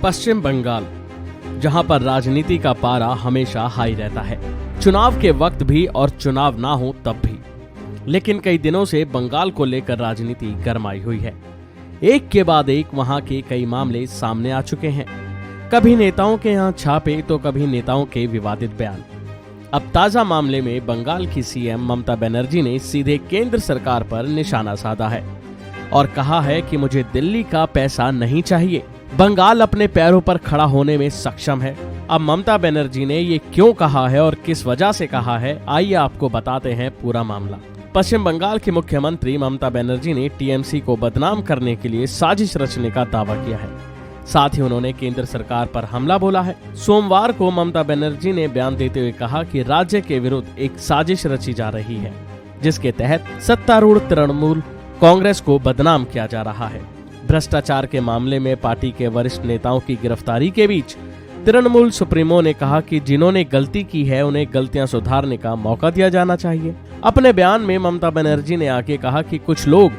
पश्चिम बंगाल, जहां पर राजनीति का पारा हमेशा हाई रहता है, चुनाव के वक्त भी और चुनाव ना हो तब भी। लेकिन कई दिनों से बंगाल को लेकर राजनीति गरमाई हुई है। एक के बाद एक वहां के कई मामले सामने आ चुके हैं। कभी नेताओं के यहाँ छापे तो कभी नेताओं के विवादित बयान। अब ताजा मामले में बंगाल की सीएम ममता बनर्जी ने सीधे केंद्र सरकार पर निशाना साधा है और कहा है कि मुझे दिल्ली का पैसा नहीं चाहिए। बंगाल अपने पैरों पर खड़ा होने में सक्षम है। अब ममता बनर्जी ने ये क्यों कहा है और किस वजह से कहा है, आइए आपको बताते हैं पूरा मामला। पश्चिम बंगाल की मुख्यमंत्री ममता बनर्जी ने टीएमसी को बदनाम करने के लिए साजिश रचने का दावा किया है। साथ ही उन्होंने केंद्र सरकार पर हमला बोला है। सोमवार को ममता बनर्जी ने बयान देते हुए कहा कि राज्य के विरुद्ध एक साजिश रची जा रही है, जिसके तहत सत्तारूढ़ तृणमूल कांग्रेस को बदनाम किया जा रहा है। भ्रष्टाचार के मामले में पार्टी के वरिष्ठ नेताओं की गिरफ्तारी के बीच तृणमूल सुप्रीमो ने कहा कि जिन्होंने गलती की है उन्हें गलतियां सुधारने का मौका दिया जाना चाहिए। अपने बयान में ममता बनर्जी ने आगे कहा कि कुछ लोग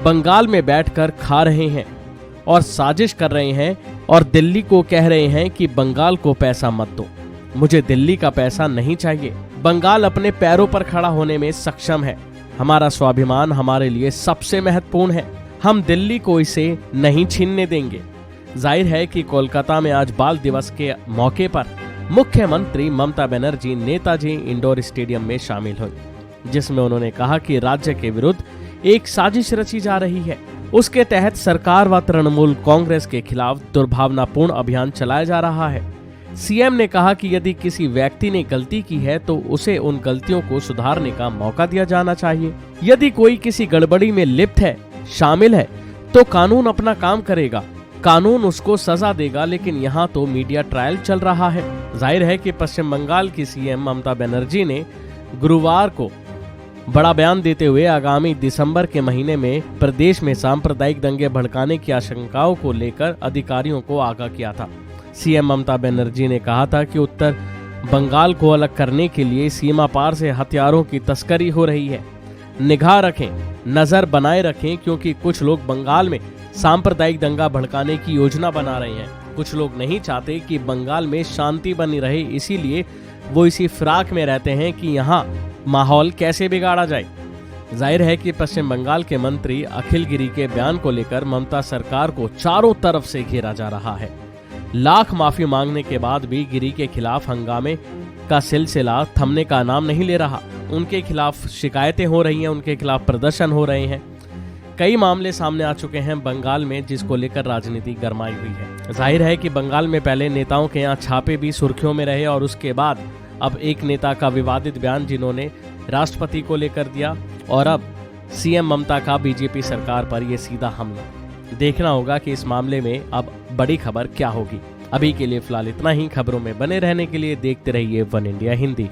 बंगाल में बैठकर खा रहे हैं और साजिश कर रहे हैं और दिल्ली को कह रहे हैं कि बंगाल को पैसा मत दो। मुझे दिल्ली का पैसा नहीं चाहिए। बंगाल अपने पैरों पर खड़ा होने में सक्षम है। हमारा स्वाभिमान हमारे लिए सबसे महत्वपूर्ण है। हम दिल्ली को इसे नहीं छीनने देंगे। जाहिर है कि कोलकाता में आज बाल दिवस के मौके पर मुख्यमंत्री ममता बनर्जी नेताजी इंडोर स्टेडियम में शामिल हुई, जिसमें उन्होंने कहा कि राज्य के विरुद्ध एक साजिश रची जा रही है। उसके तहत सरकार व तृणमूल कांग्रेस के खिलाफ दुर्भावनापूर्ण अभियान चलाया जा रहा है। सीएम ने कहा कि यदि किसी व्यक्ति ने गलती की है तो उसे उन गलतियों को सुधारने का मौका दिया जाना चाहिए। यदि कोई किसी गड़बड़ी में लिप्त है, शामिल है, तो कानून अपना काम करेगा, कानून उसको सजा देगा। लेकिन यहाँ तो मीडिया ट्रायल चल रहा है। जाहिर है कि पश्चिम बंगाल की सीएम ममता बनर्जी ने गुरुवार को बड़ा बयान देते हुए आगामी दिसंबर के महीने में प्रदेश में सांप्रदायिक दंगे भड़काने की आशंकाओं को लेकर अधिकारियों को आगाह किया था। सीएम ममता बनर्जी ने कहा था कि उत्तर बंगाल को अलग करने के लिए सीमा पार से हथियारों की तस्करी हो रही है। निगाह रखें, नजर बनाए रखें, क्योंकि कुछ लोग बंगाल में सांप्रदायिक दंगा भड़काने की योजना बना रहे हैं। कुछ लोग नहीं चाहते कि बंगाल में शांति बनी रहे, इसीलिए वो इसी फिराक में रहते हैं कि यहाँ माहौल कैसे बिगाड़ा जाए। जाहिर है कि पश्चिम बंगाल के मंत्री अखिल गिरी के बयान को लेकर ममता सरकार को चारों तरफ से घेरा जा रहा है। लाख माफी मांगने के बाद भी गिरी के खिलाफ हंगामे का सिलसिला थमने का नाम नहीं ले रहा। उनके खिलाफ शिकायतें हो रही हैं, उनके खिलाफ प्रदर्शन हो रहे हैं। कई मामले सामने आ चुके हैं बंगाल में, जिसको लेकर राजनीति गरमाई हुई है। जाहिर है कि बंगाल में पहले नेताओं के यहाँ छापे भी सुर्खियों में रहे और उसके बाद अब एक नेता का विवादित बयान जिन्होंने राष्ट्रपति को लेकर दिया, और अब सीएम ममता का बीजेपी सरकार पर यह सीधा हमला। देखना होगा कि इस मामले में अब बड़ी खबर क्या होगी। अभी के लिए फिलहाल इतना ही। खबरों में बने रहने के लिए देखते रहिए वन इंडिया हिंदी।